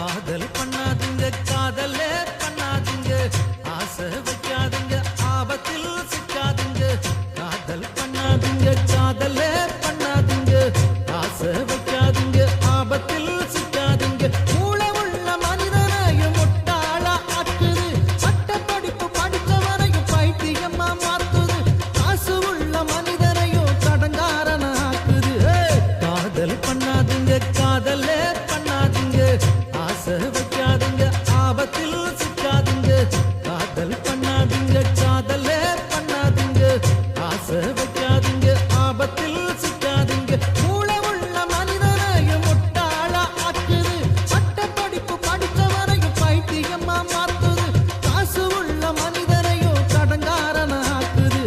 காதல் பண்ணாதீங்க காதலே பண்ணாதீங்க ஆசை வைக்காதீங்க ஆபத்தில் சிக்காதீங்க காதல் பண்ணாதீங்க காதலே பண்ணாதீங்க ஆசை வைக்காதீங்க ஆபத்தில் சிக்காதீங்க மூளை உள்ள மனிதனையும் முட்டாளா ஆக்குது பட்ட படிப்பு படித்தவரையும் பைத்தியமா மாத்துது காசு உள்ள மனிதரையும் கடங்காரன ஆக்குது காதல் பண்ணாதீங்க காதலே பண்ணாதீங்க ஆசை வைக்காதீங்க ஆபத்தில் சிக்காதீங்க காதல் பண்ணாதீங்க காதலே பண்ணாதீங்க ஆசை வைக்காதீங்க ஆபத்தில் சிக்காதீங்க மூளை உள்ள மனிதனையும் முட்டாளா ஆக்குது பட்ட படிப்பு படித்தவரையும் பைத்தியமா மாத்துது காசு உள்ள மனிதரையும் கடங்காரன ஆக்குது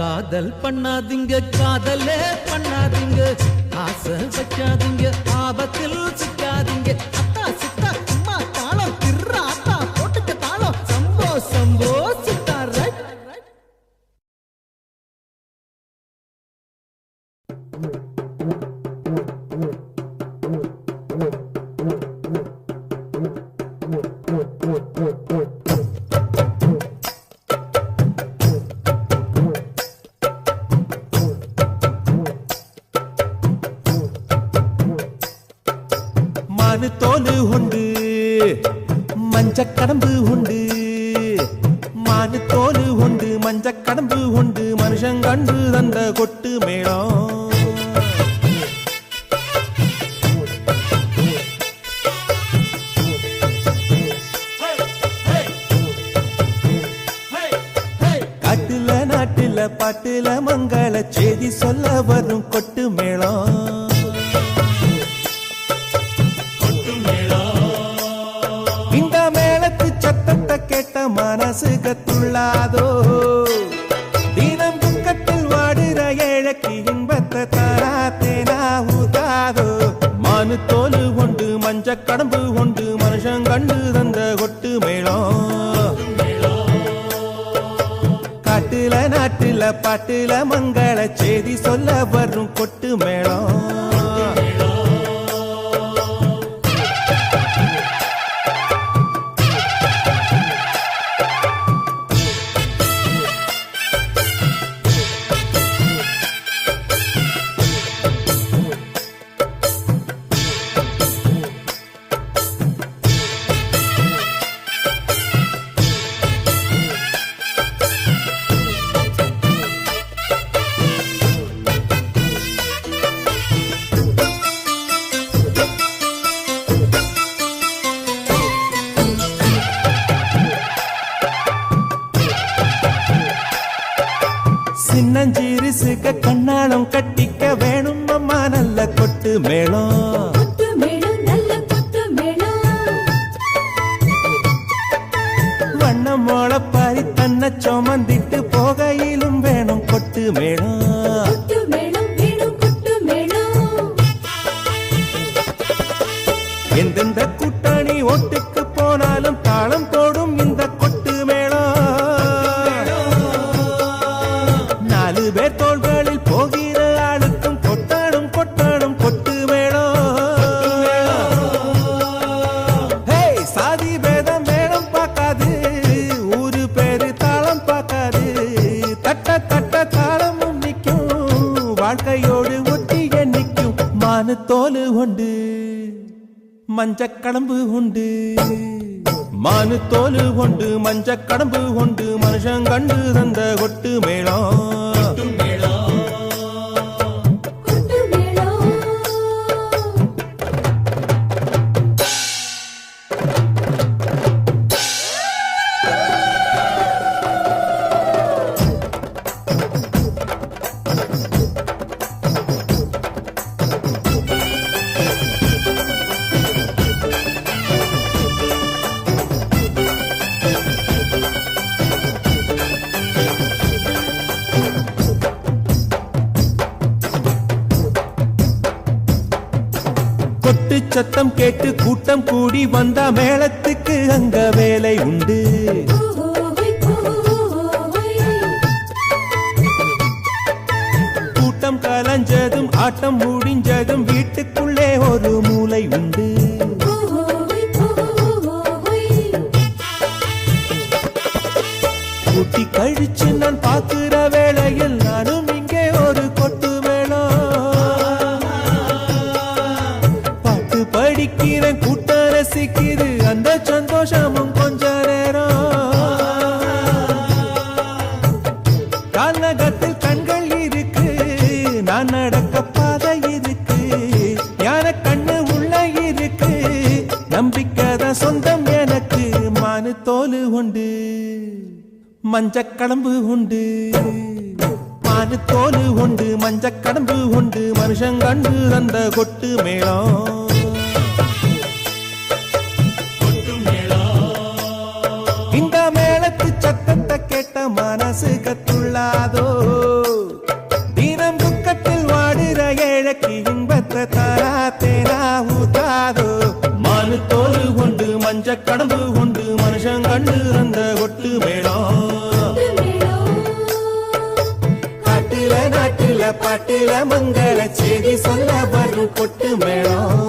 காதல் பண்ணாதீங்க காதலே பண்ணாதீங்க ஆசை வைக்காதீங்க ஆபத்தில் சிக்காதீங்க அத்தா சித்தா அம்மா தாளம் திர்ரா அத்தா போட்டுக்க தாளம் சம்போ சம்போ சித்தா ரைட் மானு தோலு உண்டு மஞ்சக்கடம்பு உண்டு மானு தோலு உண்டு மஞ்சக்கடம்பு உண்டு மனுஷன் கண்டு தந்த கொட்டு மேளம் காட்டுல நாட்டுல பாட்டுல மங்கள செய்தி சொல்ல வரும் கொட்டு மேளம் இந்த மேளத்து சத்தத்தை கேட்ட மனசுக துள்ளாதோ தினம் துக்கத்தில் வாடுற ஏழைக்கு இன்பத்தை தாரா தேனா ஊதாதோ மானு தோலு கொண்டு மஞ்ச கடம்பு கொண்டு மனுஷன் கண்டு தந்த கொட்டு மேளம் காட்டுல நாட்டுல பாட்டுல மங்கள செய்தி சொல்ல வரும் கொட்டு மேளம் சின்னஞ்சிரிசுக கண்ணாளம் கட்டிக்க வேணும் அம்மா நல்ல கொட்டு மேளம் வண்ணம் மோளப்பாரி தன்னை சுமந்திட்டு போகையிலும் வேணும் கொட்டு மேளம் எந்தெந்த கூட்டணி ஓட்டுக்கு போனாலும் தாளம் போடும் இந்த கொட்டு மேளம் நாலு பேர் தோள்களில் போகிற ஆளுக்கும் கொட்டாடும் கொட்டாடும் கொட்டு மேளம் சாதி பேதம் மேளம் பார்க்காது ஊரு பேரு தாளம் பார்க்காது தட்ட தட்ட தாளமும் நிற்கும் வாழ்க்கையோடு ஒட்டிய நிற்கும் மானு தோலு உண்டு மஞ்சக்கடம்பு உண்டு மானு தோலு கொண்டு மஞ்சக்கடம்பு கொண்டு மனுஷன் கண்டு தந்த கொட்டு மேளம் கொட்டு சத்தம் கேட்டு கூட்டம் கூடி வந்தா மேளத்துக்கு அங்க வேலை உண்டு கூட்டம் கலஞ்சதும் ஆட்டம் முடிஞ்சதும் வீட்டுக்குள்ளே ஒரு மூலை உண்டு வெட்டி கழிச்சு நான் பாக்குற வேளையில் நானும் இங்கே ஒரு கொட்டு மேளம் பாட்டு படிக்கிறேன் கூட்டம் ரசிக்குது அந்த சந்தோஷமும் கொஞ்ச நேரம் கால்நகத்தில் கண்கள் இருக்கு நான் நடக்க பாதை இருக்கு ஞான கண்ணு உள்ள இருக்கு நம்பிக்கைதான் சொந்தம் எனக்கு மானு தோலு உண்டு மஞ்சக்கடம்பு உண்டு மானு தோலு உண்டு மஞ்சக்கடம்பு உண்டு மனுஷன் கண்டு தந்த கொட்டு மேளம் இந்த மேளத்து சத்தத்தை கேட்ட மனசு கத்துள்ளாதோ தினம் துக்கத்தில் வாடுற ஏழைக்கு இன்பத்தை தாரா தேனா ஊத்தாதோ மானு தோலு உண்டு மஞ்சக்கடம்பு உண்டு மனுஷன் கண்டு தந்த கொட்டு மேளம் காட்டுல நாட்டுல பாட்டுல மங்கள செய்தி சொல்ல வரும் கொட்டு மேளம்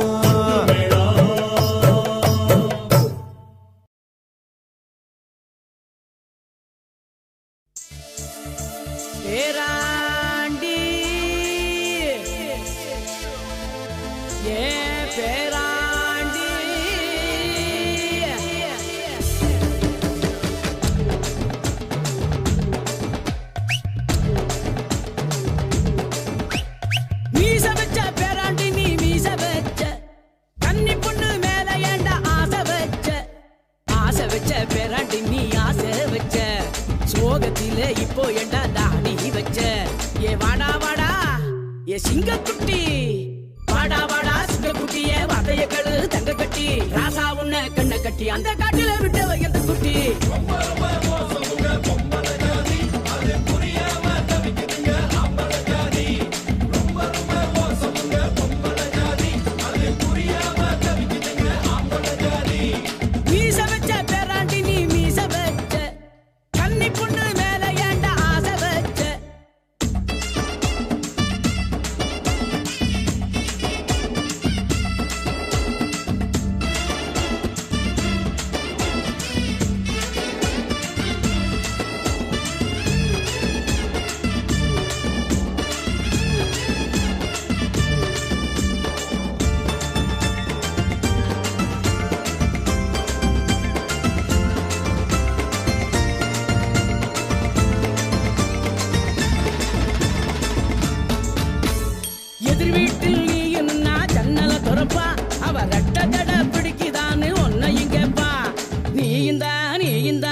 பேராண்டி ஏ பேராண்டி மீச வச்ச பேராண்டி நீ மீச வச்ச கன்னி பொண்ணு மேல ஏண்ட ஆசை வச்ச பேராண்டி நீ ஆசை வச்ச சோகத்தில இப்போ ஏண்டா தாடி வச்ச ஏ வாடா வாடா ஏ சிங்கக்குட்டி வாடா வாடா சிங்கக்குட்டியே வதைய கழு தங்க கட்டி ராசா உன்ன கண்ண கட்டி அந்த காட்டுல விட்டு வைக்கிறது குட்டி மீச வச்ச பேராண்டி நீ மீச வச்ச கன்னி பொண்ணு மேல ஏண்ட ஆசை வச்ச எதிர் வீட்டில் நீ என்ன ஜன்னல துறப்பா அவ ரெட்ட தட பிடிக்குதான்னு ஒன்ன இங்கப்பா நீ இந்த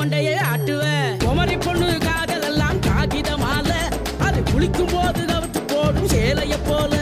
மண்டைய ஆட்டுவ குமரி பொண்ணு காதல் எல்லாம் காகித மால அது குளிக்கும் போது கவுத்து போடும் சேலைய போல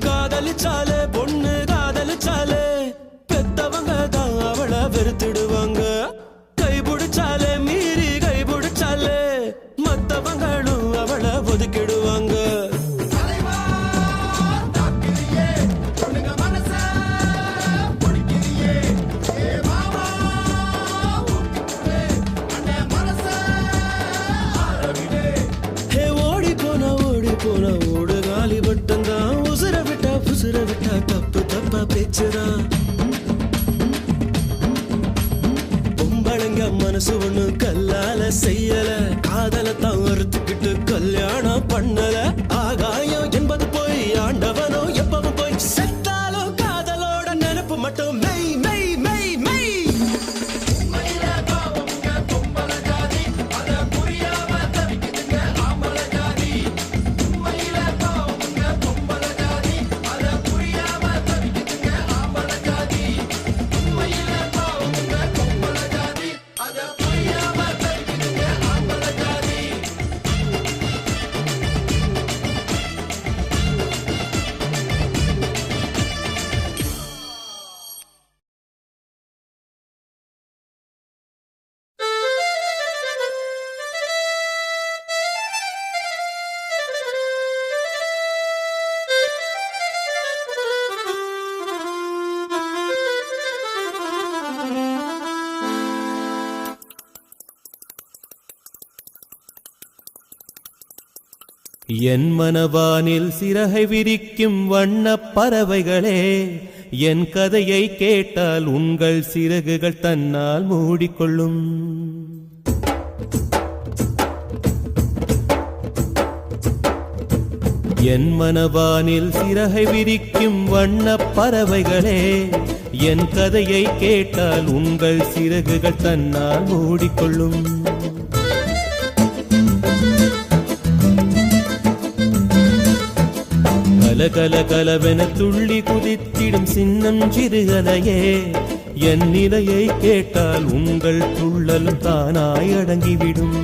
காதலிச்சாலே பொண்ணு காதலிச்சாலே பெத்தவங்க தான் அவளை வெறுத்துடுவாங்க கைபிடிச்சாலே மீறி கைபிடிச்சாலே மத்தவங்களும் அவளை ஒதுக்கிடுவாங்க ஓடி போனா ஓடு காலி பட்டந்தான் உசுர விட்டா தப்பா பேச்சுதான் பொம்பளைங்க மனசு ஒண்ணு கல்லால செய்யல காதல தவறுத்துக்கிட்டு கல்யாணம் பண்ணல ஆகாயம் என்பது போய் ஆண்டவனோ எப்பவும் போய் செத்தாலும் காதலோட நினைப்பு மட்டும் மெய் மெய் மெய் மெய் என் மனவானில் சிறகை விரிக்கும் வண்ணப் பறவைகளே என் கதையை கேட்டால் உங்கள் சிறகுகள் தன்னால் மூடிக்கொள்ளும். என் மனவானில் சிறகை விரிக்கும் வண்ணப் பறவைகளே என் கதையை கேட்டால் உங்கள் சிறகுகள் தன்னால் மூடிக்கொள்ளும். கல கலவென துள்ளி குதித்திடும் சின்னம் சிறுகலையே என் நிலையை கேட்டால் உங்கள் துள்ளலும் தானாய் அடங்கிவிடும்.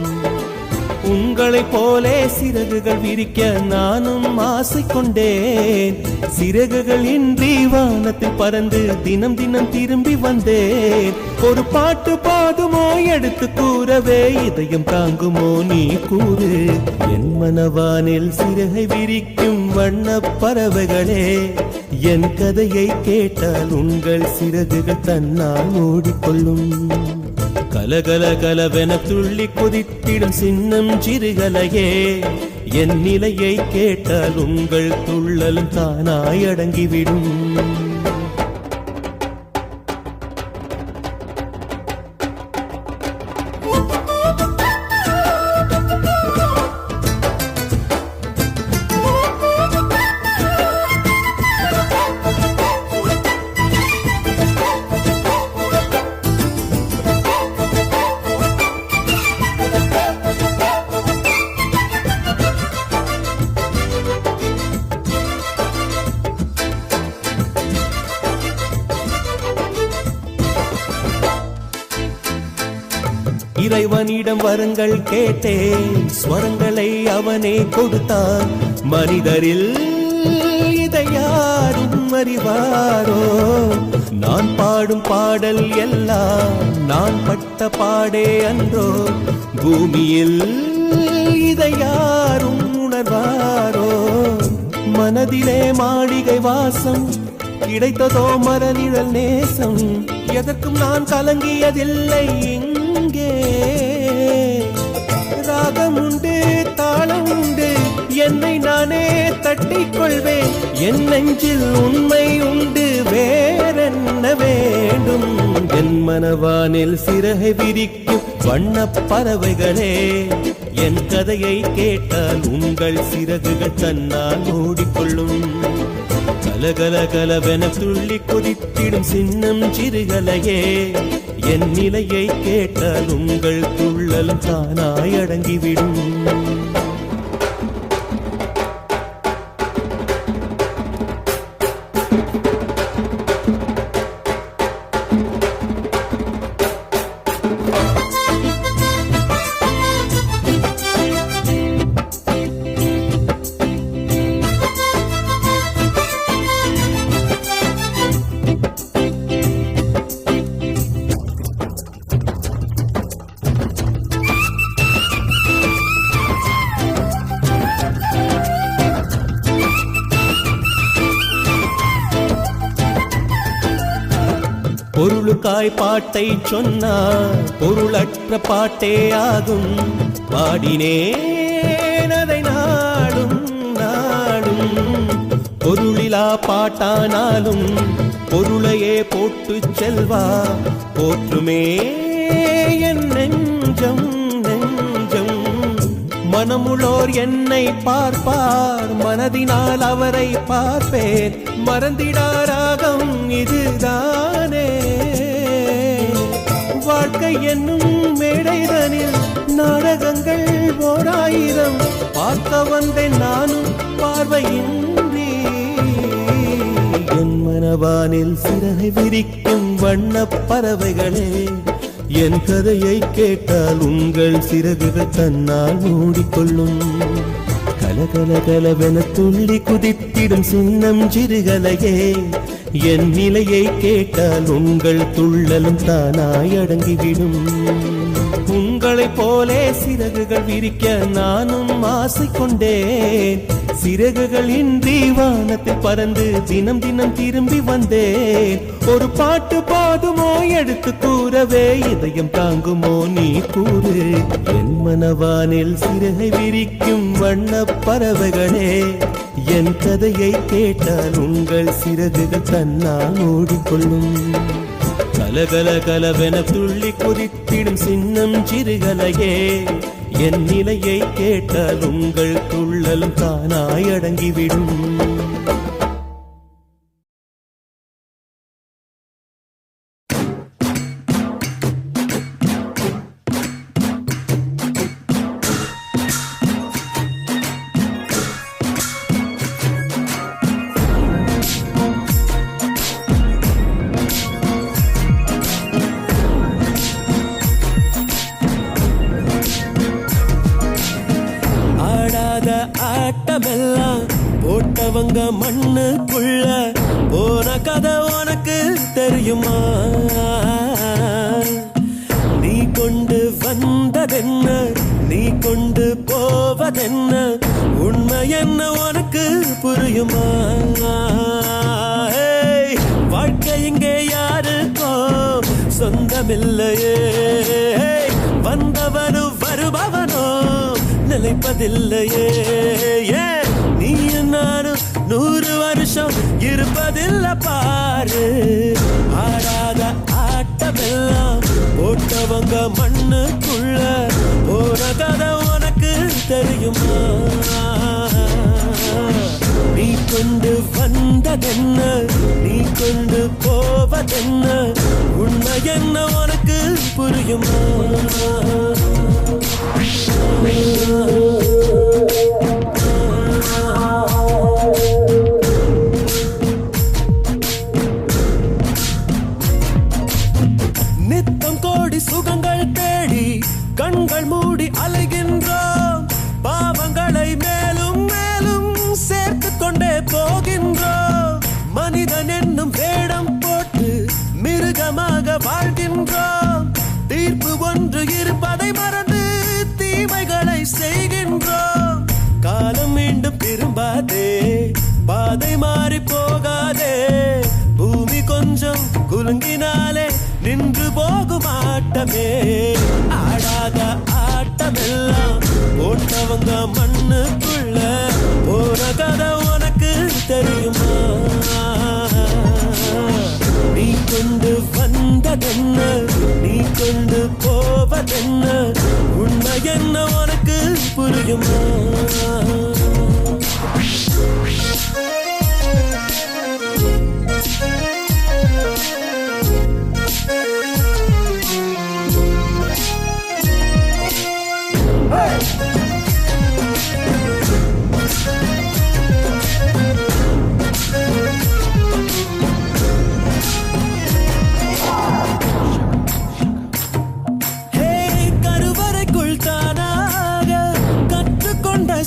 உங்களைப் போலே சிறகுகள் விரிக்க நானும் ஆசை கொண்டேன். சிறகுகள் இன்றி வானத்தில் பறந்து தினம் தினம் திரும்பி வந்தேன். ஒரு பாட்டு பாடுமோ எடுத்து கூறவே இதயம் தாங்குமோ நீ கூறு. என் மனவானில் சிறகை விரிக்கும் வண்ணப் பறவைகளே என் கதையை கேட்டால் உங்கள் சிறகுகள் தன்னால் மூடிக்கொள்ளும். கலகல கலவென துள்ளி குதித்திடும் சின்னம் சிறுகலையே என் நிலையை கேட்டால் உங்கள் துள்ளலும் தானாய் அடங்கிவிடும். இறைவனிடம் வரங்கள் கேட்டேன், ஸ்வரங்களை அவனே கொடுத்தான். மனிதரில் இதை யாரும் அறிவாரோ? நான் பாடும் பாடல் எல்லாம் நான் பட்ட பாடே அன்றோ? பூமியில் இதை யாரும் உணர்வாரோ? மனதிலே மாளிகை வாசம் கிடைத்ததோ மரநிழல் நேசம். எதற்கும் நான் கலங்கியதில்லை. இங்கே ராகம் உண்டு, தாளம் உண்டு, என்னை நானே தட்டிக் கொள்வேன். என் நெஞ்சில் உண்மை உண்டு, வேறென்ன வேண்டும்? என் மனவானில் சிறகை விரிக்கும் வண்ணப் பறவைகளே என் கதையை கேட்டால் உங்கள் சிறகுகள் தன்னால் மூடிக்கொள்ளும். கலகல கலவென துள்ளி கொதித்திடும் சின்னம் சிறுகலையே என் நிலையை கேட்டால் உங்கள் துள்ளலும் தானாய் அடங்கிவிடும். பொருளுக்காய் பாட்டை சொன்னார், பொருளற்ற பாட்டே ஆகும். பாடினேன் அதை நாடும் நாடும். பொருளிலா பாட்டானாலும் பொருளையே போட்டு செல்வா போற்றுமே என் நெஞ்சம் நெஞ்சம். மனமுள்ளோர் என்னை பார்ப்பார், மனதினால் அவரை பார்ப்பேன். மறந்திடாராகம் இதுதானே. வாழ்க்கை என்னும் மேடைதனில் நாடகங்கள் 1000 பார்க்க வந்தேன் நானும் பார்வையின்றி. என் மனவானில் சிறகை விரிக்கும் வண்ணப் பறவைகளே, என் கதையை கேட்டால் உங்கள் சிறகுகள் தன்னால் மூடிக்கொள்ளும். கலகல கலவென துள்ளி குதித்திடும் சின்னம் சிறுகலையே, என் நிலையை கேட்டால் உங்கள் துள்ளலும் தானாய் அடங்கிவிடும். உங்களைப் போலே சிறகுகள் விரிக்க நானும் ஆசை கொண்டேன். சிறகுகள் இன்றி வானத்தில் பறந்து தினம் தினம் திரும்பி வந்தேன். ஒரு பாட்டு போதுமோ எடுத்து கூறவே, இதயம் தாங்குமோ நீ கூறு. என் மனவானில் சிறகை விரிக்கும் வண்ணப் பறவைகளே, என் கதையை கேட்டால் உங்கள் சிறகுகள் தன்னால் ஓடிக்கொள்ளும். கலகல கலவென துள்ளி குதித்திடும் சின்னம் சிறுகலையே, என் நிலையை கேட்டால் உங்கள் துள்ளலும் தானாய் அடங்கிவிடும். ஆட்டமெல்லாம் போட்டவங்க மண்ணுக்குள்ள போன கதை உனக்கு தெரியுமா? நீ கொண்டு வந்ததென்ன, நீ கொண்டு போவதென்ன, உண்மை என்ன உனக்கு புரியுமா? வாழ்க்கை இங்கே யாருக்கோ சொந்தமில்லையே, வந்தவனு வருபவனோ நிலைப்பதில்லையே. நீ நானும் 100 வருஷம் இருப்பதில்லை பாரு. ஆடாத ஆட்டமெல்லாம் போட்டவங்க மண்ணுக்குள்ள போன கதை உனக்கு தெரியுமா? நீ கொண்டு வந்ததென்ன, நீ கொண்டு போவதென்ன, உண்மை என்ன உனக்கு புரியுமா? நித்தம் கோடி சுகங்கள் தேடி கண்கள் மூடி அலைகின்றோம். பாவங்களை மேலும் மேலும் சேர்த்து கொண்டே போகின்றோம். மனிதன் என்னும் வேடம் போட்டு மிருகமாக வாழ்கின்றோம். தீர்ப்பு ஒன்று இருப்பதை மறந்து தீமைகளை செய்கின்றோம். காலம் மீண்டும் திரும்பாதே, பாதை மாறி போகாதே. பூமி கொஞ்சம் குலுங்கினாலே நின்று போகும் ஆட்டமே. ஆடாத ஆட்டமெல்லாம் போட்டவங்க மண்ணுக்குள்ள போன கதை உனக்கு தெரியுமா? நீ கொண்டு வந்ததென்ன, நீ கொண்டு போவதென்ன, உண்மை என்ன உனக்கு புரியுமா?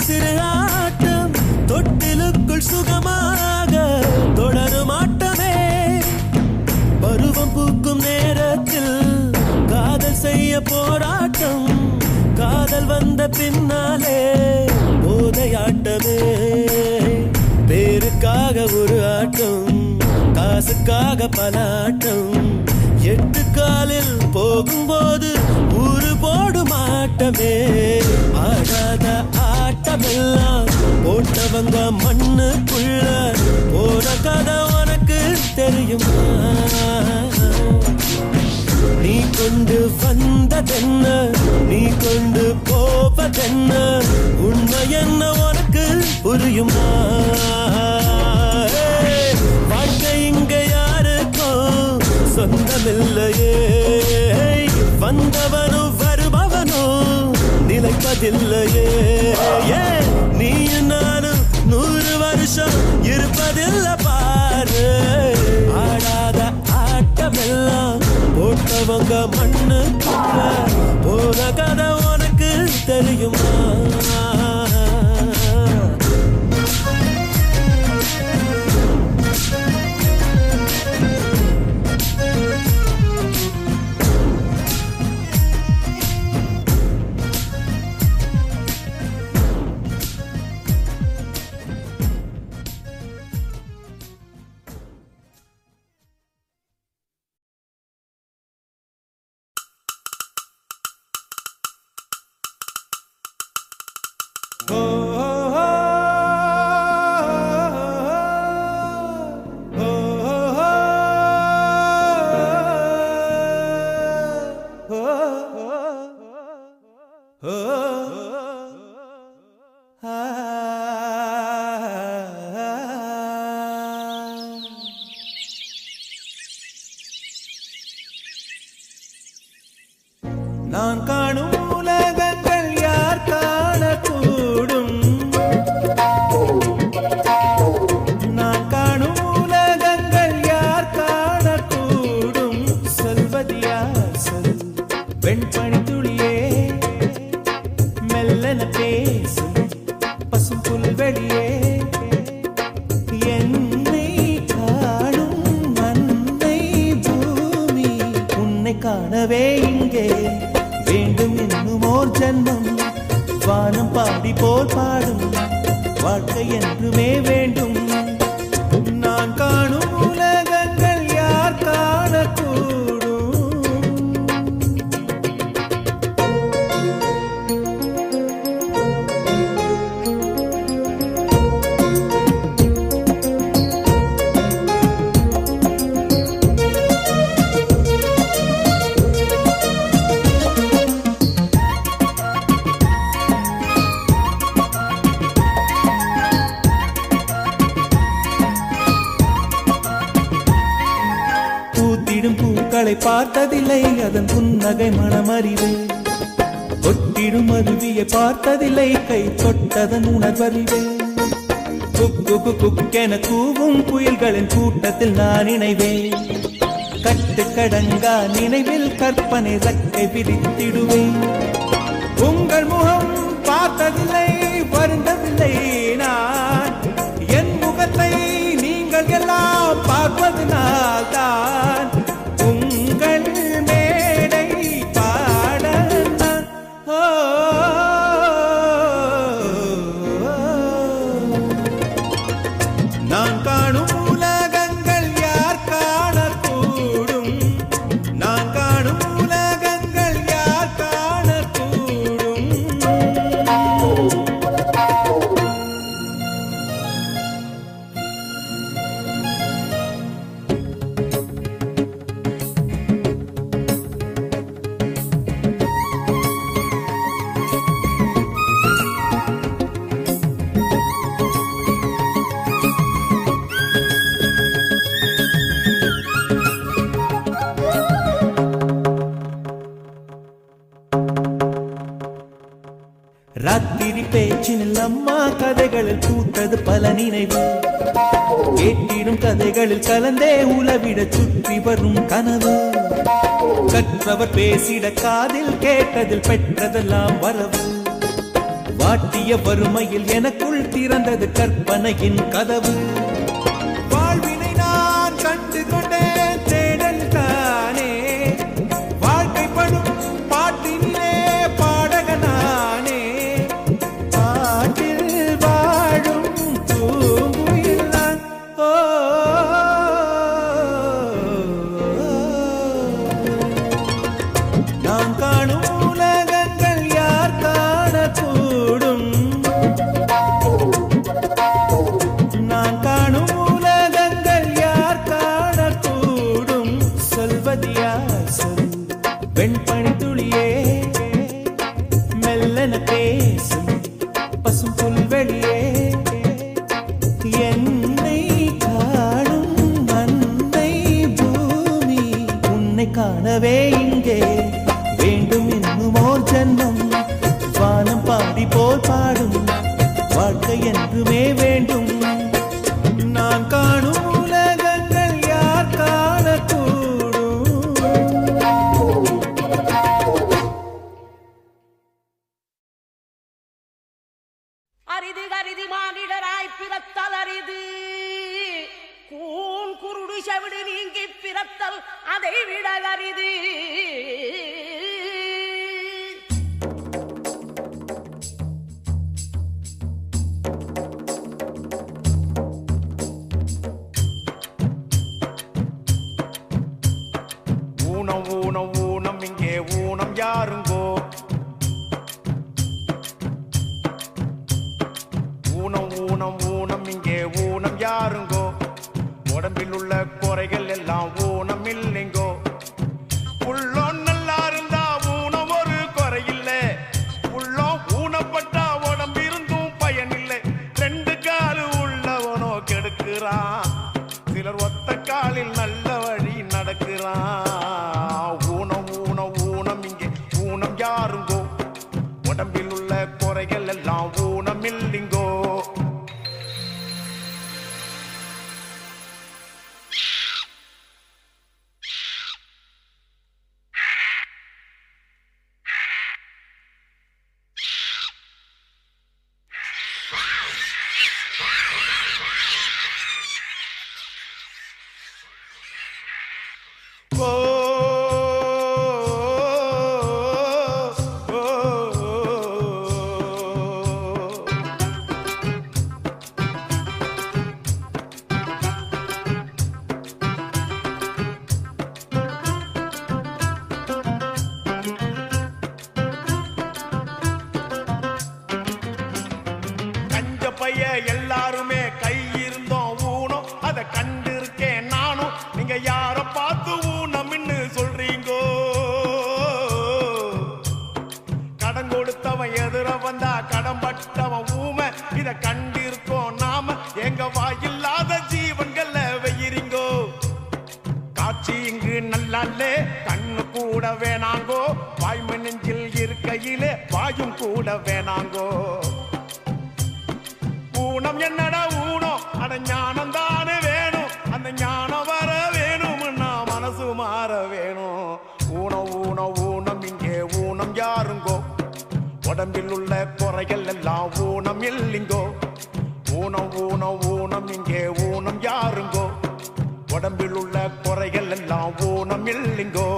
சிறு ஆட்டம் தொட்டிலுக்குள் சுகமாக தொடரும் ஆட்டமே. பருவம் பூக்கும் நேரத்தில் காதல் செய்ய போராட்டம், காதல் வந்த பின்னாலே போதையாட்டமே. பேருக்காக ஒரு ஆட்டம், காசுக்காக பல ஆட்டம். 8 காலில் போகும்போது ஊரு போடும் ஆட்டமே. ஆடாத ஆட்டமெல்லாம் போட்டவங்க மண்ணுக்குள்ள போன கதை உனக்கு தெரியுமா? நீ கொண்டு வந்ததென்ன, நீ கொண்டு போவதென்ன, தெரியுமா வாழ்க்கை இங்க யாருக்கும் சொந்தமில்லையே வந்தவனும் வருபவனும் நிலைப்பதில்லையே நீயும் நானும் 100 வருஷம் இருப்பதில்லை பாரு ஆடாத ஆட்டமெல்லாம் போட்டவங்க மண்ணுக்குள்ள போன கதை உனக்கு தெரியுமா நான் காணும் உலகங்கள் யார் காணக்கூடும் நான் காணும் உலகங்கள் யார் காணக்கூடும் சொல்வதியா சொல் வெண்பனி துளியே மெல்லன பேசும் பசும் புல்வெளியே என்னை காணும் அன்னை பூமி உன்னை காணவே இங்கே வேண்டும் இன்னும் ஓர் ஜன்மம் வானம் பாடி போல் பாடும் வாழ்க்கை என்றுமே வேண்டும் நான் காணும் உலகங்கள் யார் காணக்கூடும் பூக்களை பார்த்ததில்லை அதன் புன்னகை மனமறிவு ஒட்டிடும் அருவியை பார்த்ததில்லை கை தொட்டதன் உணர்வறிவு குக்கு குக்கென கூவும் புயல்களின் கூட்டத்தில் நான் இணைவேன் கட்டுக்கடங்கா நினைவில் கற்பனை சக்கை விரித்திடுவேன் உங்கள் முகம் பார்த்ததில்லை வருந்ததில்லை நான் என் முகத்தை நீங்கள் எல்லாம் பார்ப்பதனால் தான் உங்கள் மேடை பாட நான் காணும் உலகங்கள் யார் காணக்கூடும் நான் காணும் உலகங்கள் யார் காணக்கூடும் ராத்திரி பேச்சினில் அம்மா கதைகளில் பூத்தது பல நினைவு கேட்டிடும் கதைகளில் கலந்தே உலவிட சுற்றி வரும் கனவு கற்றவர் பேசிட காதில் கேட்டதில் பெற்றதெல்லாம் வரவு வாட்டிய வறுமையில் எனக்குள் திறந்தது கற்பனையின் கதவு வாழ்வினை நான் கண்டு கொண்டேன் தேடல் தானே வாழ்க்கைப்படும் பாட்டினிலே பாடகனானே பாட்டில் வாழும் பூங்குயில் நான் நான் காணும் உலகங்கள் யார் காணக்கூடும் நான் காணும் உலகங்கள் யார் காணக்கூடும் சொல்வதியா சொல் வெண்பனி துளியே மெல்லன பேசும் பசும் புல்வெளியே அல்லவே இங்கே வேண்டும் என்னுமோ ஜன்மம் வானம் பாடி போல் பாடும் வாழ்க்கை என்றுமே வேண்டும் நான் காணும் உலகங்கள் யார் காணக்கூடும் அரிது கரிது மானிடராய் பிறத்தல் அரிது கூன் குருடு செவிடு நீங்கி பிறத்தல் அதை விட அரிது ஊனம் ஊனம் ஊனம் இங்கே ஊனம் யாருங்கோ ஊனம் ஊனம் ஊனம் இங்கே ஊனம் யாருங்கோ உடம்பில் உள்ள குறைகள் எல்லாம் ஊனம் இல்லைங்கோ உள்ளோம் நல்லா இருந்தா ஊனம் ஒரு குறையில்லை உள்ளோம் ஊனப்பட்டா உடம்பு இருந்தும் பயனில்லை ரெண்டு காலு உள்ளவனோ கெடுக்கிறான் சிலர் ஒத்த காலில் நல்ல வழி நடக்கிறான் ஊனம் ஊனம் ஊனம் இங்கே ஊனம் யாருங்கோ உடம்பில் உள்ள குறைகள் எல்லாம் ஊனம் இல்லைங்கோ எல்லாருமே கை இருந்தோம் ஊனம் அதை கண்டு இருக்கேன் நானும் நீங்க யார பார்த்து ஊனம்னு சொல்றீங்கோ கடன் கொடுத்தவன் எதிர வந்தா கடன் பட்டவன் ஊமை இத கண்டு இருக்கோம் நாம எங்க வாயில்லாத ஜீவன்கள்ல வெயிறீங்கோ காட்சி இங்கு நல்லாலே கண்ணு கூட வேணாங்கோ வாய்மை நெஞ்சில் இருக்கையிலே வாயும் கூட வேணாங்கோ ஊனம் என்னடா ஊனம் அட ஞானம் தானே வேணும் அந்த ஞானம் வர வேணும்னா மனசு மாற வேணும் ஊனம் ஊனம் ஊனம் இங்கே ஊனம் யாருங்கோ உடம்பில் உள்ள குறைகள் எல்லாம் ஊனம் இல்லைங்கோ ஊனம் ஊனம் ஊனம் இங்கே ஊனம் யாருங்கோ உடம்பில் உள்ள குறைகள் எல்லாம் ஊனம் இல்லைங்கோ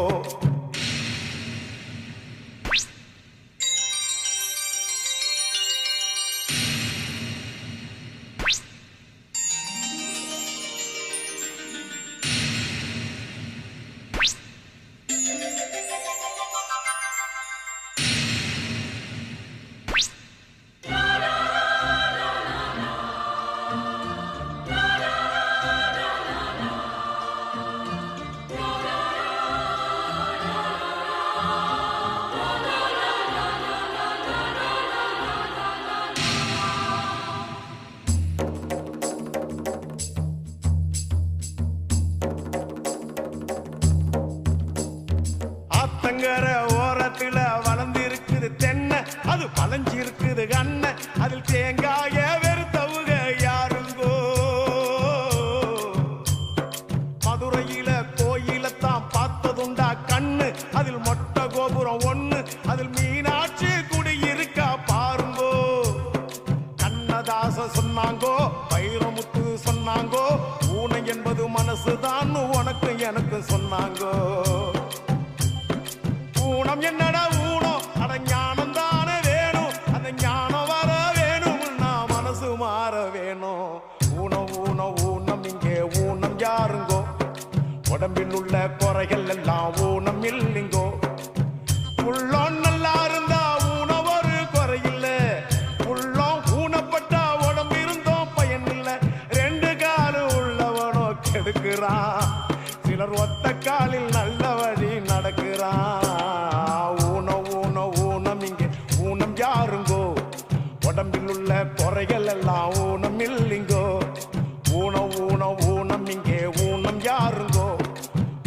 ஓரத்துல வளர்ந்து இருக்குது தென்னை அது பழஞ்சி இருக்குது கண்ண அதில் தேங்காய வெறுத்தவுக யாருங்கோ மதுரையில கோயிலத்தான் பார்த்ததுண்டா கண்ணு அதில் மொட்டை கோபுரம் ஒண்ணு அதில் மீனாட்சி குடியிருக்கா பாருங்கோ கண்ணதாச சொன்னாங்கோ வைரமுத்து சொன்னாங்கோ ஊனை என்பது மனசுதான் உனக்கு எனக்கு சொன்னாங்கோ ஊனம் என்னடா ஊனம் அட ஞானம் தானே வேணும் அந்த ஞானம் வர வேணும்னா மனசு மாற வேணும் ஊனம் ஊனம் ஊனம் இங்கே ஊனம் யாருங்கோ உடம்பில் உள்ள குறைகள் எல்லாம் ஊனம் இல்லைங்கோ உள்ளோம் நல்லா இருந்தா ஊனம் ஒரு குறையில்ல உள்ளோம் ஊனப்பட்டா உடம்பு இருந்தோம் பயன் இல்லை ரெண்டு காலு உள்ளவனோ கெடுக்கிறான் சிலர் ஒத்த காலில் நல்ல வழி நடக்கிறான் ஊனம் ஊனம் ஊனம் இங்கே ஊனம் யாருங்கோ உடம்பில் உள்ள குறைகள் எல்லாம் ஊனம் இல்லைங்கோ ஊனம் ஊனம் ஊனம் இங்கே ஊனம் யாருங்கோ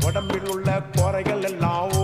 உடம்பில் உள்ள குறைகள் எல்லாம்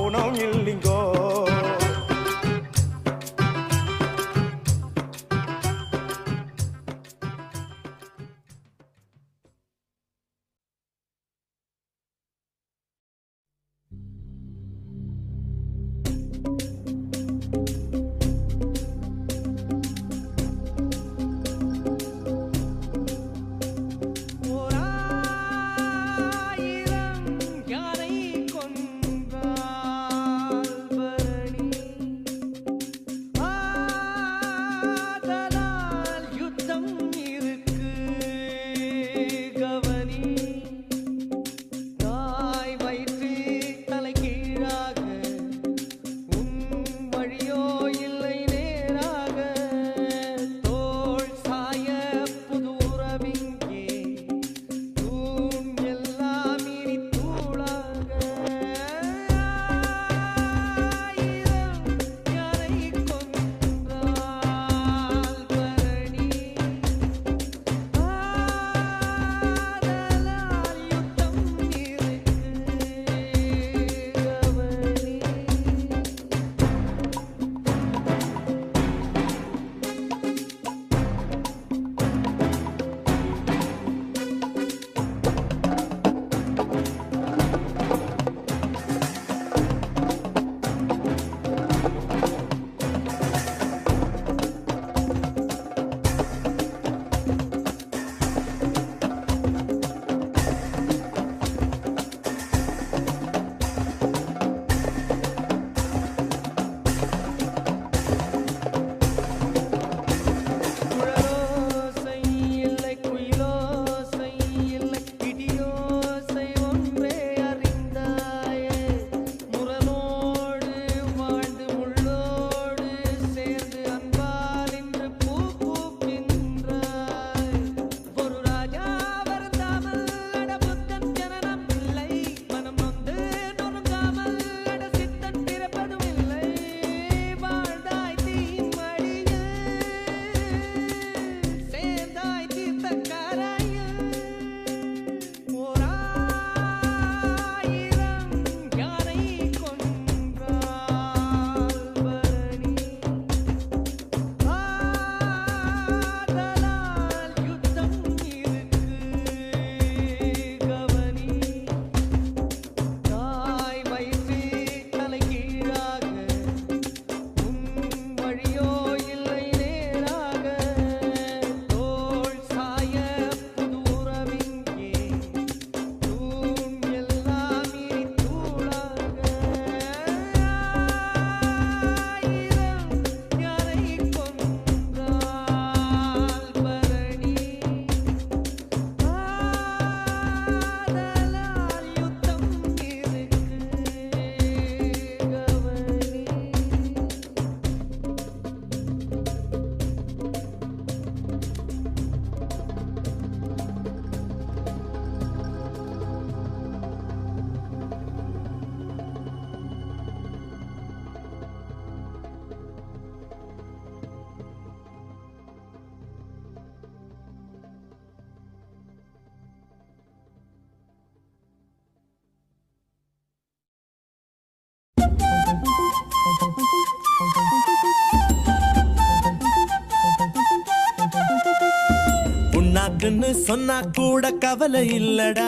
புண்ணாக்குன்னு சொன்னா கூட கவலை இல்லடா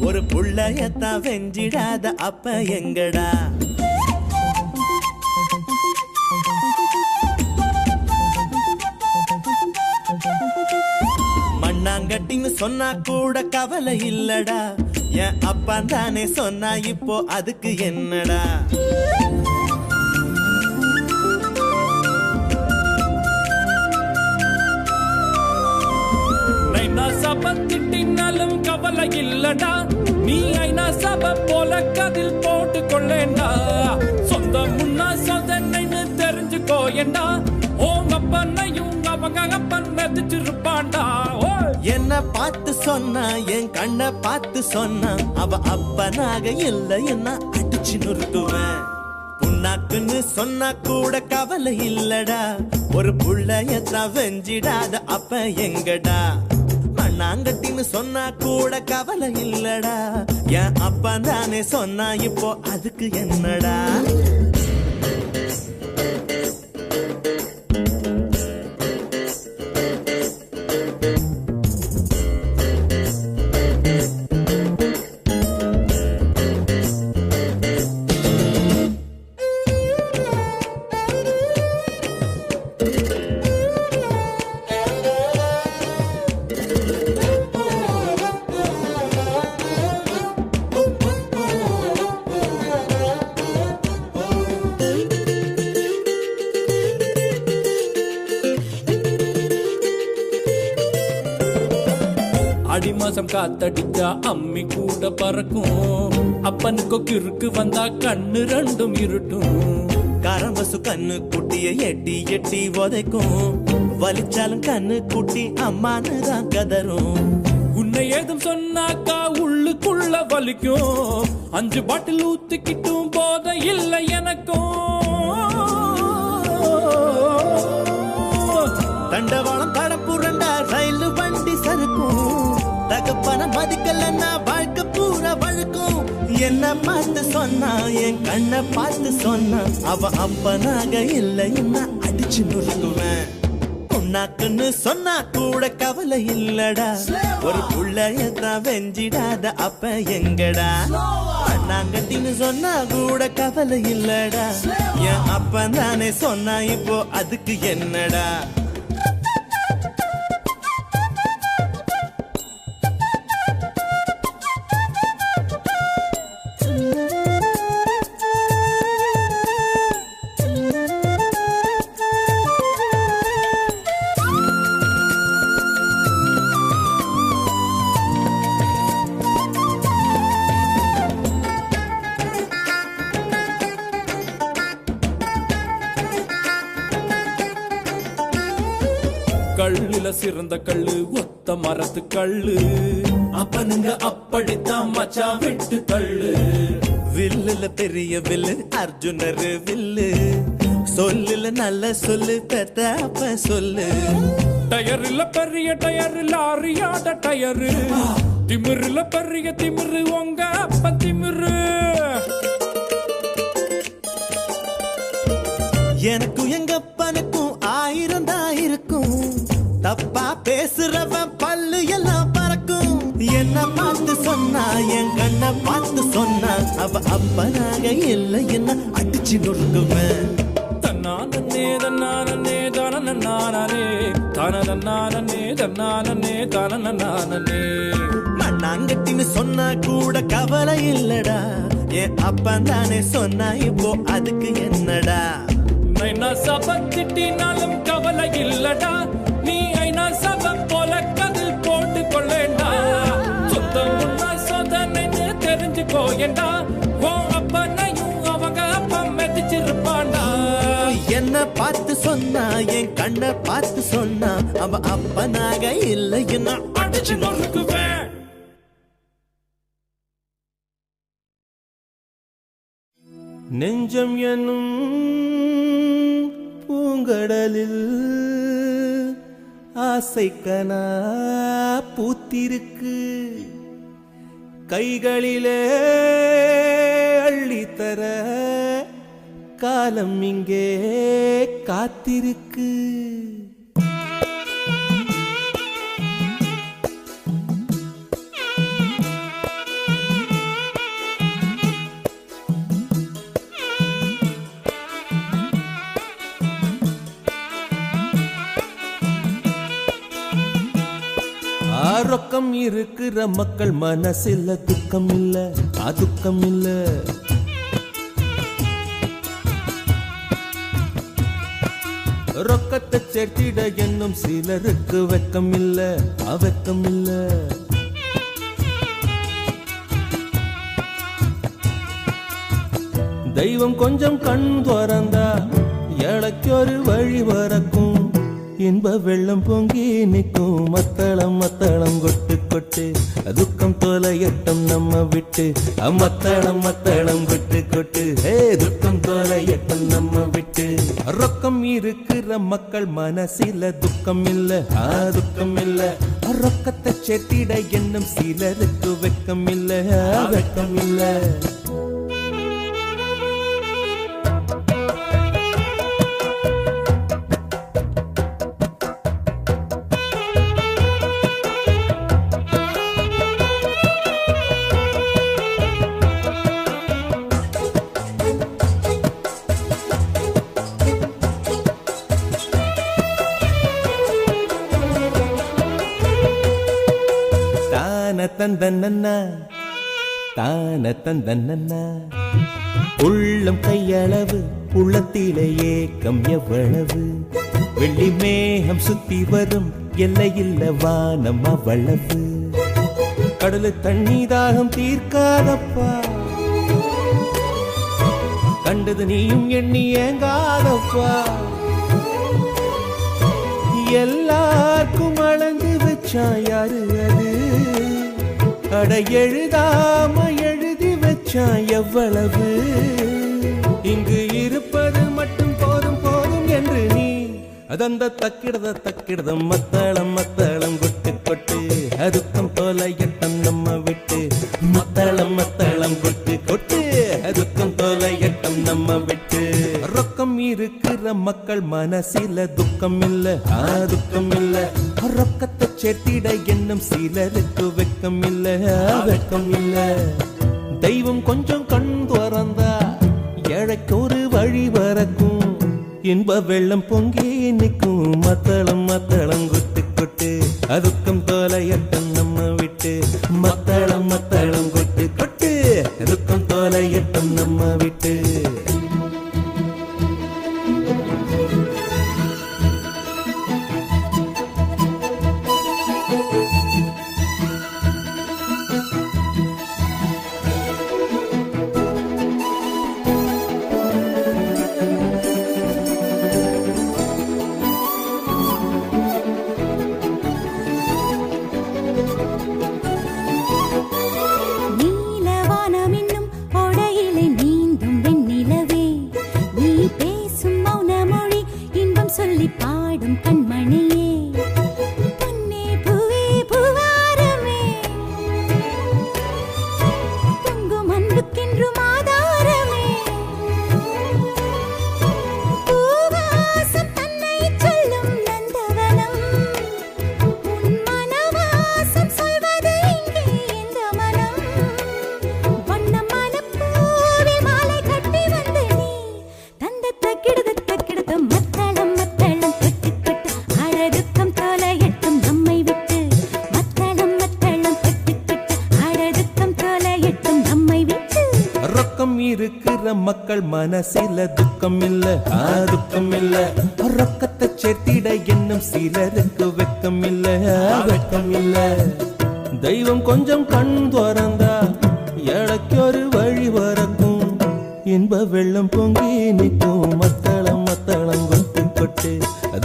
ஒரு புள்ளையத்தான் வெஞ்சிடாத அப்ப எங்கடா மண்ணாங்கட்டின்னு சொன்னா கூட கவலை இல்லடா என் அப்பா தானே சொன்னா இப்போ அதுக்கு என்னடா சப திட்டினாலும் கவலை இல்லடா நீ ஐநா சப போல கதில் போட்டு கொள்ளேண்டா சொந்த முன்னா சொதனைன்னு தெரிஞ்சுக்கோயண்டா உங்க அப்பனையும் அவங்க அப்பன் மெதிச்சிருப்பாண்டா என்ன பார்த்து சொன்னா என் கண்ணை பார்த்து சொன்னா அவ அப்பனாக இல்லை என்ன அடிச்சு நொறுக்குவேன் புண்ணாக்குன்னு சொன்னா கூட கவலை இல்லடா ஒரு புள்ளையத்தான் வெஞ்சிடாத அப்ப எங்கடா மண்ணாங்கட்டின்னு சொன்னா கூட கவலை இல்லடா என் அப்பா தானே சொன்னா இப்போ அதுக்கு என்னடா அடிமாசம் காத்தடிச்சா அம்மி கூட பறக்கும் அப்பனுக்கு கிறுக்கு வந்தா கண்ணு ரெண்டும் இருட்டும் கரம்பசு கண்ணு குட்டிய எட்டி எட்டி உதைக்கும் வலிச்சாலும் கண்ணு குட்டி அம்மானு தான் கதரும் உன்னை ஏதும் சொன்னாக்கா உள்ளுக்குள்ள வலிக்கும் 5 பாட்டில் ஊத்திக்கிட்டும் போத இல்லை எனக்கும் தண்டவாளம் தடப்புரண்டா ரயில் வண்டி சறுக்கும் தகப்பன மதிக்கலன்னா வாழ்க்கை பூரா வழுக்கும் என்ன பார்த்து சொன்னா என் கண்ணை பார்த்து சொன்னா அவ அப்பனாக இல்லை என்ன அடிச்சு நொறுக்குவேன் புண்ணாக்குன்னு சொன்னா கூட கவலை இல்லடா ஒரு புள்ளையத்தான் வெஞ்சிடாத அப்ப எங்கடா அண்ணாங்கட்டின்னு சொன்னா கூட கவலை இல்லடா என் அப்பன் தானே சொன்னா இப்போ அதுக்கு என்னடா கல்லுல சிறந்த கல்லு ஒத்த மரத்து கல்லு அப்பனுங்க அப்படித்தான் மச்சான் விட்டு தள்ளு வில்லுல பெரிய வில்லு அர்ஜுனர் வில்லு சொல்லுல நல்ல சொல்லு பெத்த அப்ப சொல்லு டயர்ல பெரிய டயர் லாரியாட டயரு திமிருல பெரிய திமிரு உங்க அப்ப திமிரு எனக்கும் எங்க அப்பனுக்கும் 1000 தான் இருக்கும் தப்பா பேசுறவன் பல்லு எல்லாம் பறக்கும் என்ன பார்த்து சொன்னா என் கண்ணை பார்த்து சொன்னா அவ அப்பனாக இல்லை என்ன அடிச்சு நொறுக்குவேன் தன்னானே தன்னானே தானே தானே தன்னானே தானே மண்ணாங்கட்டின்னு சொன்னா கூட கவலை இல்லடா என் அப்பன் தானே சொன்னா இப்போ அதுக்கு என்னடா ஐநா சப திட்டினாலும் கவலை இல்லடா நீ ஐநா சப போல கதில் போட்டு கொள்ளேண்டா சொந்த முன்னா சொதனைன்னு தெரிஞ்சுக்கோயண்டா ஓ அப்பனையும் அவங்க அப்பா மெதிச்சிருப்பாண்டா என்ன பார்த்து சொன்னா என் கண்ணை பார்த்து சொன்னா அவ அப்பனாக இல்லை என்ன அடிச்சு நொறுக்குவேன் நெஞ்சம் என்னும் பூங்கடலில் ஆசைக்கனா பூத்திருக்கு கைகளிலே அள்ளித்தர காலம் இங்கே காத்திருக்கு ரொக்கம் இருக்கிற மக்கள் மனசில துக்கம் இல்ல, துக்கம் இல்ல. ரொக்கத்தை சேர்த்திட என்னும் சிலருக்கு வெக்கம் இல்ல, வெக்கம் இல்ல. தெய்வம் கொஞ்சம் கண் துறந்தா ஏழைக்கு ஒரு வழி வரக்கும். இன்ப வெள்ளம் பொங்கி நிற்கும் மத்தளம் மத்தளம் கொட்டு கொட்டு. துக்கம் தொலையட்டும் நம்ம விட்டு, மத்தளம் மத்தளம் கொட்டு கொட்டு. துக்கம் தொலையட்டும் நம்ம விட்டு. ரொக்கம் இருக்கிற மக்கள் மனசில துக்கம் இல்ல, துக்கம் இல்ல. ரொக்கத்தை சேர்த்திட என்னும் சிலருக்கு வெக்கம் இல்ல, வெக்கம் இல்ல. தந்தன்னா தான தந்தன்னா உள்ளம் கையளவு உள்ளத்திலே ஏக்கம் எவ்வளவு. வெள்ளி மேகம் சுத்தி வரும் எல்லையில்ல வானம் அவ்வளவு. கடலு தண்ணி தாகம் தீர்க்காதப்பா, கண்டது நீயும் எண்ணி ஏங்காதப்பா. எல்லாருக்கும் அளந்து வச்சா யாரு அது, அட எழுதாம எழுதி வச்சா எவ்வளவு. இங்கு இருப்பது மட்டும் போதும் போதும் என்று நீ அதந்த தக்கிடதம் மத்தளம் மத்தளம் கொட்டு கொட்டு. அதுக்கம் தொலையட்டம் நம்ம விட்டு, மத்தளம் மத்தளம் கொட்டு கொட்டு. அதுக்கம் தொலையட்டம் நம்ம விட்டு. ரொக்கம் இருக்கிற மக்கள் மனசில துக்கம் இல்ல, துக்கம் இல்ல. ரொக்கத்தை சேர்த்திட என்னும் சிலருக்கு வெக்கம் இல்ல, வெக்கம் இல்ல. தெய்வம் கொஞ்சம் கண் துறந்தா ஏழைக்கு ஒரு வழி வரக்கும். இன்ப வெள்ளம் பொங்கி நிற்கும் மத்தளம் மத்தளம் கொட்டு கொட்டு. அதுக்கம் தொலையட்டம் நம்ம விட்டு, மத்தளம் மத்தளம் கொட்டு கொட்டு. அதுக்கம் தொலையட்டம் நம்ம விட்டு. இருக்கிற மக்கள் மனசில துக்கம் இல்ல, துக்கம் இல்ல. ரொக்கத்தை சேர்த்திட என்னும் சிலருக்கு வெக்கம் இல்ல, வெக்கம் இல்ல. தெய்வம் கொஞ்சம் கண் துறந்தா ஏழைக்கு ஒரு வழி வரக்கும். இன்ப வெள்ளம் பொங்கி நிற்கும் மத்தளம் மத்தளம் கொட்டு கொட்டு.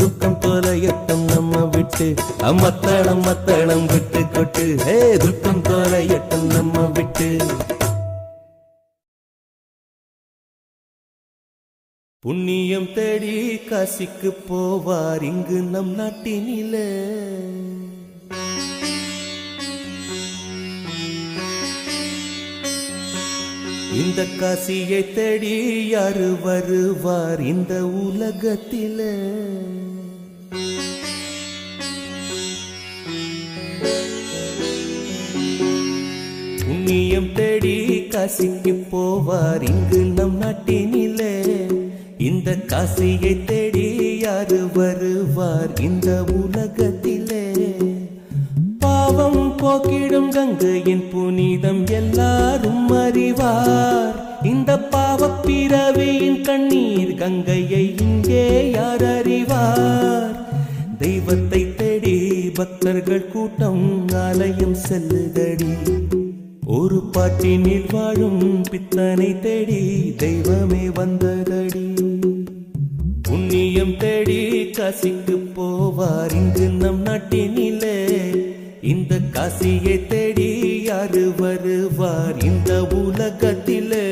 துக்கம் தொலையட்டம் நம்ம விட்டு, மத்தளம் மத்தளம் கொட்டு கொட்டு. துக்கம் தொலையட்டம் நம்ம விட்டு. புண்ணியம் தேடி காசிக்கு போவார் இங்கு நம் நாட்டினில. இந்த காசியை தேடி யாரு வருவார் இந்த உலகத்தில. புண்ணியம் தேடி காசிக்கு போவார் இங்கு நம் நாட்டினிலே. இந்த காசியை தேடி யாரு வருவார் இந்த உலகத்திலே. பாவ போக்கிடும் கங்கையின் புனிதம் எல்லாரும் அறிவார். இந்த பாவப் பிறவியின் கண்ணீர் கங்கையை இங்கே யார் அறிவார்? தெய்வத்தை தேடி பக்தர்கள் கூட்டம் ஆலயம் செல்லுதடி. ஒரு பாட்டினில் வாழும் பித்தனை தேடி தெய்வமே வந்ததடி. புண்ணியம் தேடி காசிக்கு போவார் இங்கு நம் நாட்டினிலே. இந்த காசியை தேடி யாரு வருவார் இந்த உலகத்திலே?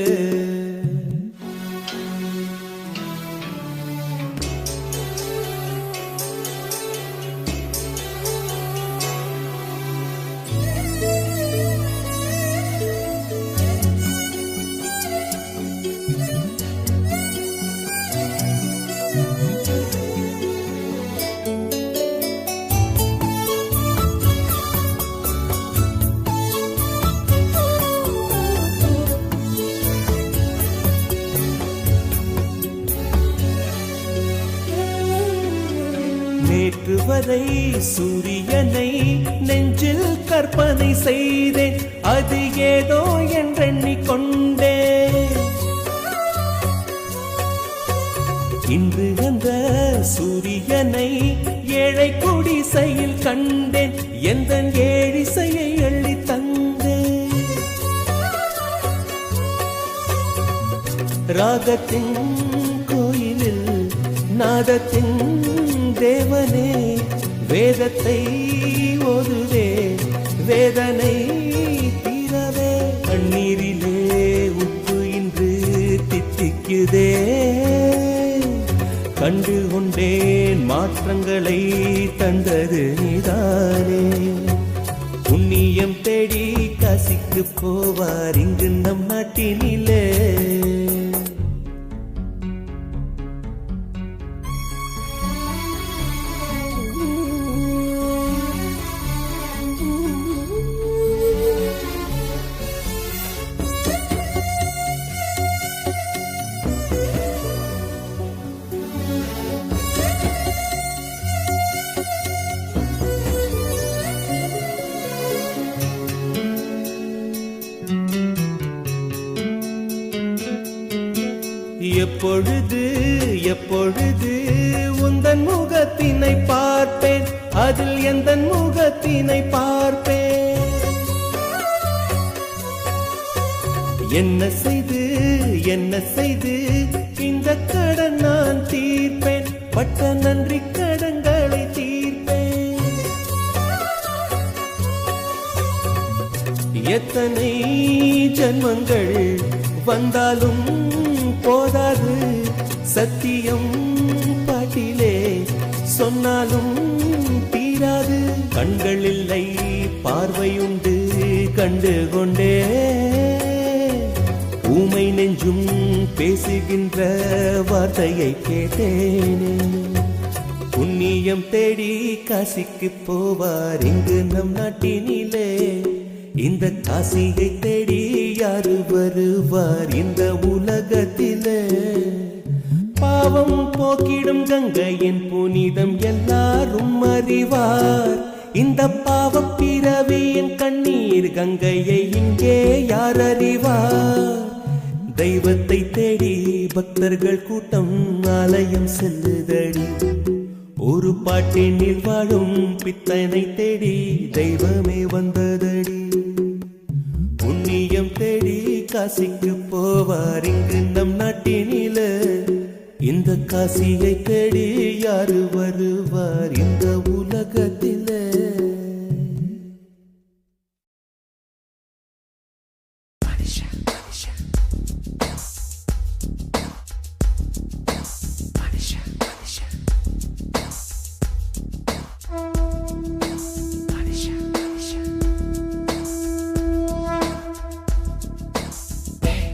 நேற்று வரை சூரியனை நெஞ்சில் கற்பனை செய்தேன். அது ஏதோ என்றெண்ணிக் கொண்டேன். இன்று அந்த சூரியனை ஏழை குடிசையில் கண்டேன். எந்த ஏழிசையை அள்ளி தந்தேன். ராகத்தின் கோயிலில் நாதத்தின் தேவனே வேதத்தை ஓதுவே வேதனை தீரவே. கண்ணீரிலே உப்பு இன்று தித்திக்குதே. கண்டு கொண்டேன் மாற்றங்களை தந்தது நீதானே. புண்ணியம் தேடி காசிக்கு போவார் இங்கு நம் நாட்டினிலே. எப்பொழுது எப்பொழுது உந்தன் முகத்தினை பார்ப்பேன். அதில் எந்த முகத்தினை பார்ப்பேன். என்ன செய்து இந்த கடன் நான் தீர்ப்பேன். பட்ட நன்றி கடன்களை தீர்ப்பேன். எத்தனை ஜன்மங்கள் வந்தாலும் போதாது. சத்தியம் பாட்டிலே சொன்னாலும் தீராது. கண்கள் இல்லை பார்வையுண்டு கண்டு கொண்டே. ஊமை நெஞ்சும் பேசுகின்ற வார்த்தையை கேட்டேனே. புண்ணியம் தேடி காசிக்கு போவார் இங்கு நம் நாட்டினிலே. இந்த காசியை தேடி யாரு வருவார் இந்த உலகத்திலே? பாவம் போக்கிடும் கங்கையின் புனிதம் எல்லாரும் அறிவார். இந்த பாவப் பிறவியின் கண்ணீர் கங்கையை இங்கே யார் அறிவார்? தெய்வத்தை தேடி பக்தர்கள் கூட்டம் ஆலயம் செல்லுதடி. ஒரு பாட்டினில் வாழும் பித்தனை தேடி தெய்வமே வந்ததடி. புண்ணியம் தேடி காசிக்கு போவார் இங்கு நம் நாட்டினில. இந்த காசியை தேடி யாரு வருவார் இந்த உலகத்தில?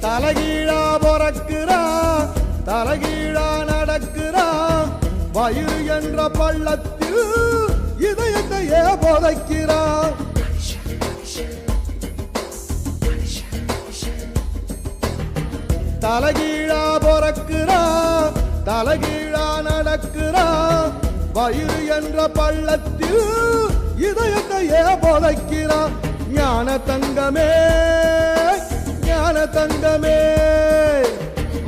தலைகீழா பொறக்கிறான், தலைகீழா நடக்கிறான். வயிறு என்ற பள்ளத்தில் இதயத்தையே புதைக்கிறான். தலைகீழா பொறக்கிறான், தலைகீழா நடக்கிறான். வயிறு என்ற பள்ளத்தில் இதயத்தையே புதைக்கிறான். ஞான தங்கமே ஞான தங்கமே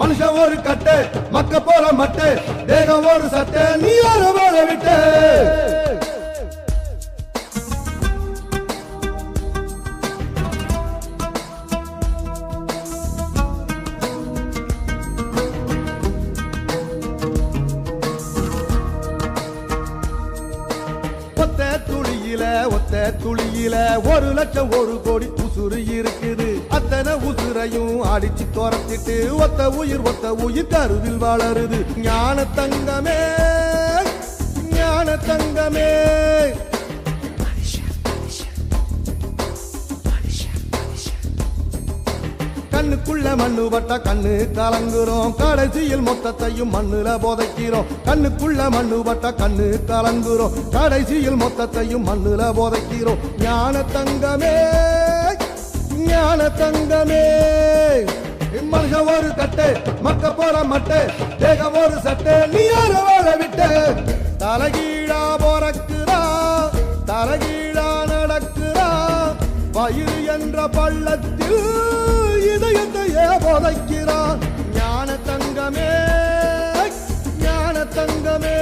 மனுஷன் ஒரு கட்டு மக்க போற மட்டு தேகம் ஒரு சட்டை நீ ஒரு வாழ விட்டு ஒத்த துளியில 1,00,000 1 கோடி உசுறு இருக்குது அத்தனை உசுரையும் அடிச்சு துரத்திட்டு ஒத்த உயிர் கருவில் வளருது ஞான தங்கமே ஞான தங்கமே கண்ணுக்குள்ள மண்ணு பட்ட கண்ணு கலங்குறோம் கடைசியில் மொத்தத்தையும் மண்ணுல போதைக்கிறோம் கண்ணுக்குள்ள மண்ணு பட்ட கண்ணு கலங்குறோம் கடைசியில் மொத்தத்தையும் மண்ணுல போதைக்கிறோம் ஞான தங்கமே ஞான தங்கமே மனுஷன் ஒரு கட்டு மக்க போற மட்டு தேகம் ஒரு சட்டை நீ யார வாழ விட்டு தலகீழா போறக்குறா தலகீழா நடக்குறா வயிறு என்ற பள்ளத்தில் இதயத்தையே போதைக்கிறான் ஞான தங்கமே ஞான தங்கமே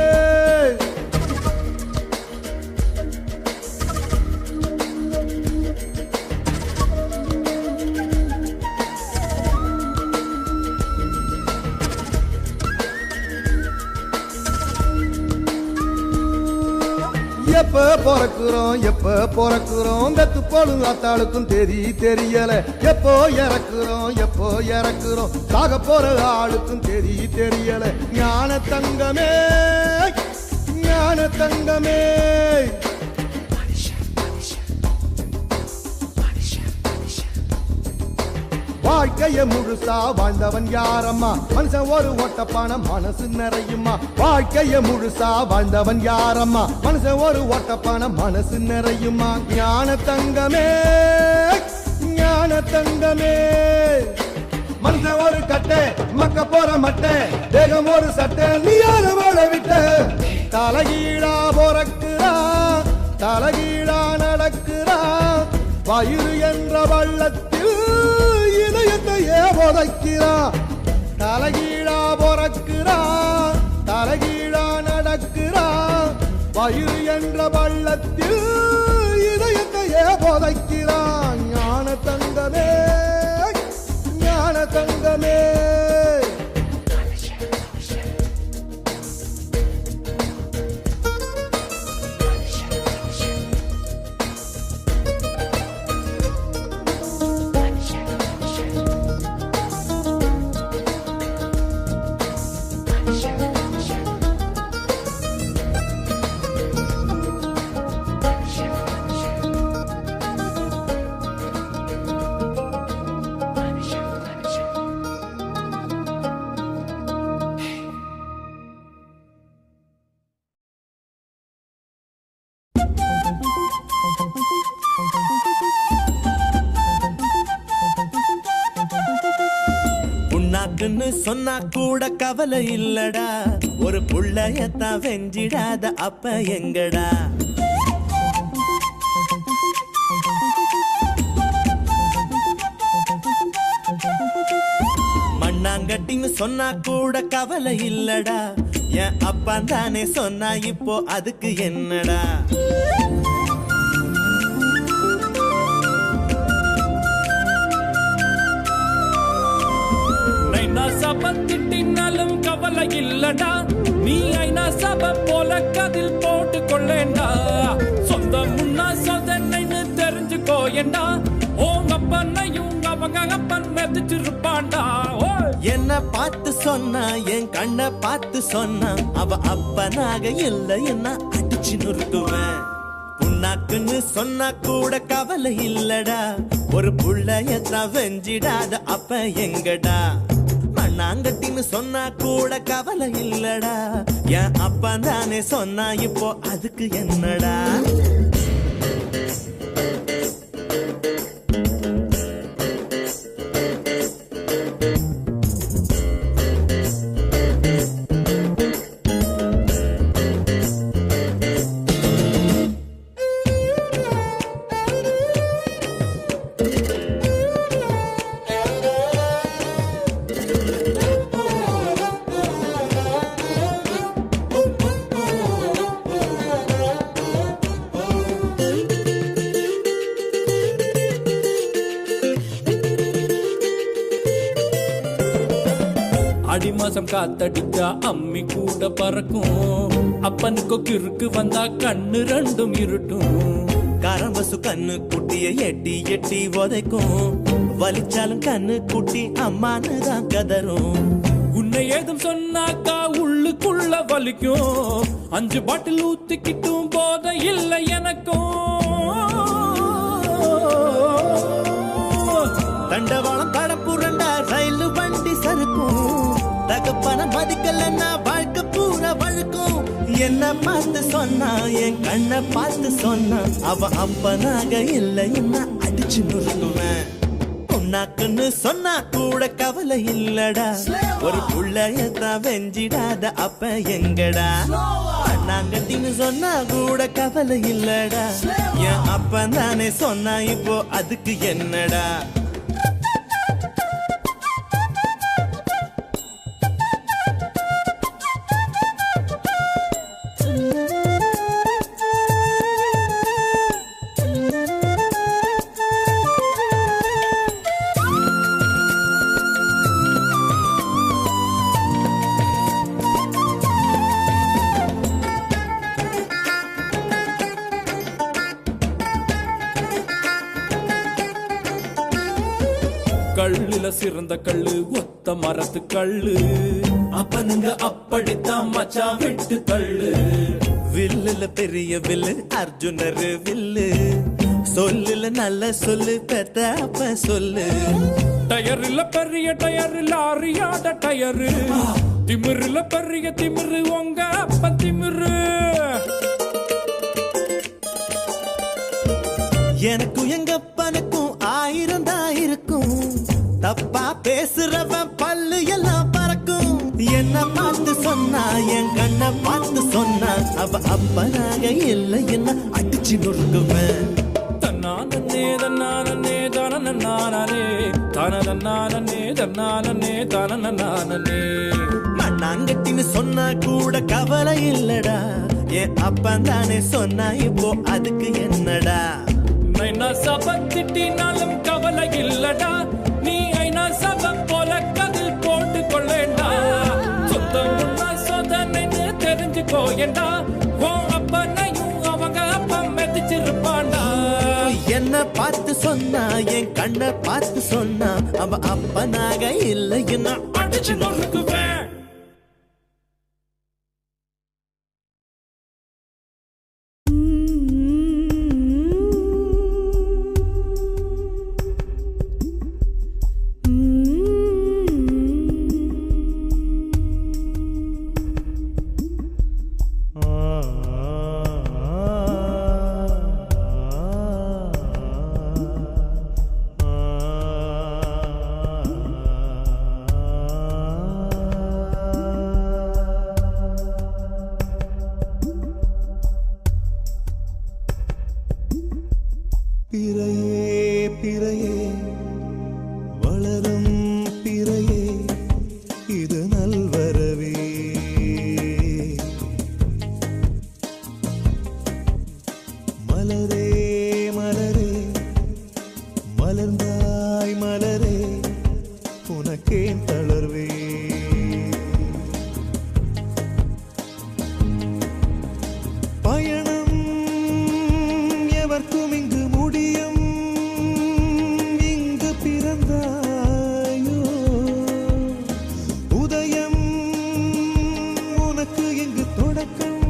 எப்ப பிறக்குறோம் வெத்து போலும் அத்தாளுக்கும் தெரியல எப்போ இறக்குறோம் சாக போற ஆளுக்கும் தெரியல ஞான தங்கமே ஞான தங்கமே வாழ்க்கைய முழுசா வாழ்ந்தவன் யாரம்மா மனுஷன் ஒரு ஓட்டப்பான மனசு நிறையுமா வாழ்க்கைய முழுசா வாழ்ந்தவன் யாரம்மா மனுஷன் ஒரு ஓட்டப்பான மனசு நிறையுமா ஞான தங்கமே ஞான தங்கமே மனுஷன் ஒரு கட்டை மக்க போற மட்டை தேகம் ஒரு சட்டை நீ யார வாழ விட்ட தலகீழா போறக்குறா தலகீழா நடக்குறா வயிறு என்ற வள்ளத்தில் இதயத்தையே போதைக்கிறா தலகீழா போறக்குறா தலகீழா நடக்குறா வயிறு என்ற வள்ளத்தில் இதயத்தையே போதைக்கிறா ஞான தங்கமே ஞான தங்கமே புண்ணாக்குன்னு சொன்னா கூட கவலை இல்லடா ஒரு புள்ளையத்தான் வெஞ்சிடாத அப்ப எங்கடா மண்ணாங்கட்டின்னு சொன்னா கூட கவலை இல்லடா என் அப்பா தானே சொன்னா இப்போ அதுக்கு என்னடா சப திட்டினாலும் கவலை இல்லடா நீ ஐநா சப போல கதில் போட்டு கொள்ளேண்டா சொந்த முன்னா சொதனைன்னு தெரிஞ்சுக்கோயண்டா உங்க அப்பனையும் அவங்க அப்பன் மெதிச்சிருப்பாண்டா என்ன பார்த்து சொன்னா என் கண்ணை பார்த்து சொன்னா அவ அப்பனாக இல்லை என்ன அடிச்சு நொறுக்குவேன் புண்ணாக்குன்னு சொன்னா கூட கவலை இல்லடா ஒரு புள்ளையத்தான் வெஞ்சிடாத அப்ப எங்கடா மண்ணாங்கட்டின்னு சொன்னா கூட கவலை இல்லடா என் அப்பா தானே சொன்னா இப்போ அதுக்கு என்னடா ஆடி மாசம் காத்தடிச்சா அம்மி கூட பறக்கும். அப்பனுக்கு கிறுக்கு வந்தா கண்ணு ரெண்டும் இருட்டும். காரம்பசு கண்ணு குட்டிய எட்டி எட்டி உதைக்கும். வலிச்சாலும் கண்ணு குட்டி அம்மானு தான் கதரும். உன்னை ஏதும் சொன்னாக்கா உள்ளுக்குள்ள வலிக்கும். 5 பாட்டில் ஊத்திக்கிட்டும் போத இல்லை எனக்கும். தண்டவாளம் கடப்புரண்டா ரயில் வண்டி சறுக்கும். தகப்பன மதிக்கலன்னா வாழ்க்கை பூரா வழுக்கும். என்ன பார்த்து சொன்னா என் கண்ணை பார்த்து சொன்னா அவ அப்பனாக இல்லைன்னா அடிச்சு நொறுக்குவேன். உன்னாக்குன்னு சொன்னா கூட கவலை இல்லடா. ஒரு புள்ளையத்தான் வெஞ்சிடாத அப்ப எங்கடா. அண்ணாங்கட்டின்னு சொன்னா கூட கவலை இல்லடா. என் அப்பன் தானே சொன்னா இப்போ அதுக்கு என்னடா. கல்லுல சிறந்த கல்லு ஒத்த மரத்து கல்லு. அப்பனுங்க அப்படித்தான் மச்சான் விட்டு தள்ளு. வில்லுல பெரிய வில்லு அர்ஜுனர் வில்லு. சொல்லுல நல்ல சொல்லு பெத்த அப்ப சொல்லு. டயர்ல பெரிய டயர்ல அறியாத டயரு. திமிருல பெரிய திமிரு உங்க அப்ப திமிரு. எனக்கும் எங்க அப்பனுக்கும் 1000 தான் இருக்கும். தப்பா பேசுறவன் பல்லு எல்லாம் பறக்கும். என்ன பார்த்து சொன்னா என் கண்ணை பார்த்து சொன்னா அவ அப்பனாக இல்லை என்ன அடிச்சு நொறுக்குவேன். தன்னானே தன்னானே தானே தானே தன்னானே தானே. மண்ணாங்கட்டின்னு சொன்னா கூட கவலை இல்லடா. என் அப்பன் தானே சொன்னா இப்போ அதுக்கு என்னடா. ஐநா சபை திட்டினாலும் கவலை இல்லடா. நீ ஐநா சபை போல கதில் போட்டு கொள்ளேண்டா. சொந்தம் உன்னா சோதனைன்னு தெரிஞ்சுக்கோயண்டா. அப்பனையும் அவங்க அப்பா மெதிச்சிருப்பாண்டா. என்ன பார்த்து சொன்னா என் கண்ணை பார்த்து சொன்னா அவ அப்பனாக இல்லை என்ன அடிச்சு நொறுக்குவேன். பிறையே வளரும் பிறையே இது நல்வரவே. மலரே மலரே மலர்ந்தாய் மலரே உனக்கேன் தளர்வே. பயணம் எவர்க்கும் இங்கு முடியும். இங்கு பிறந்தாயோ உதயம் உனக்கு இங்கு தொடக்கம்.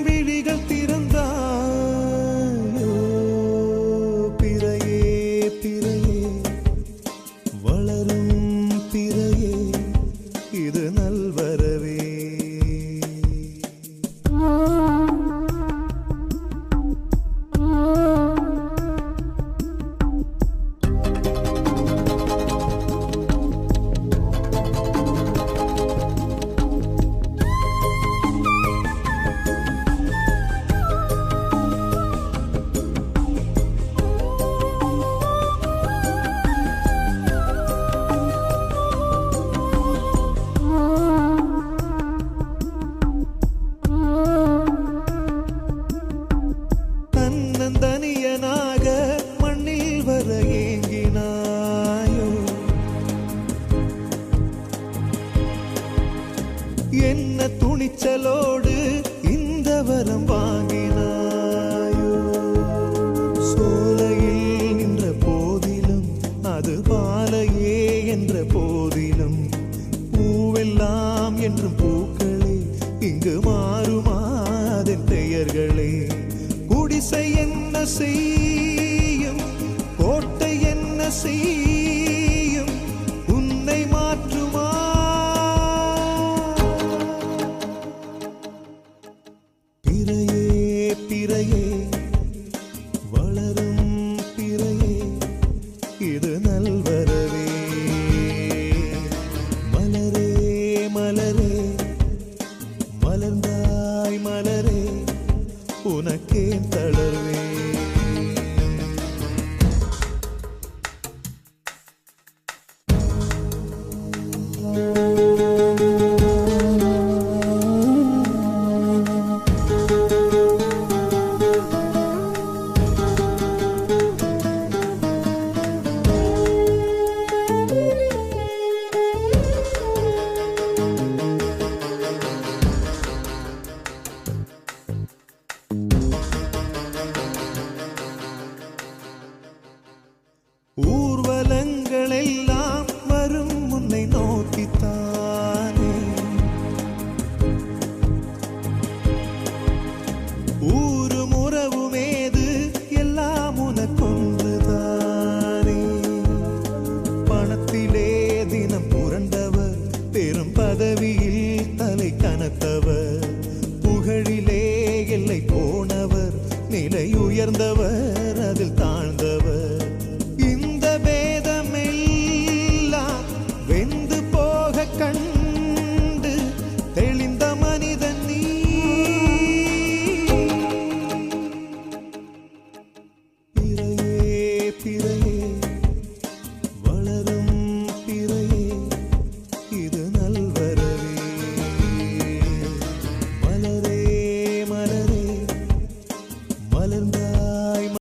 விழிகள் திறந்தாய் குடிசை என்ன செய்யும், கோட்டை என்ன செய்யும், உன்னை மாற்றுமா? பிறையே பிறையே வளரும் பிறையே, இது நல்வரவே. மலரே மலரே மலர்ந்தாய் மலரே, உனக்கே தளர்வே. ஊர்வலங்கள் எல்லாம் வரும் உன்னை நோக்கித்தானே, ஊரும் உறவுமேது எல்லாம் உனக்கொன்றுதானே. பணத்திலே தினம் புரண்டவர், பெரும் பதவியில் தலை கனத்தவர், புகழிலே எல்லை போனவர், நிலை உயர்ந்தவர் அதில் தாழ்ந்தவர்.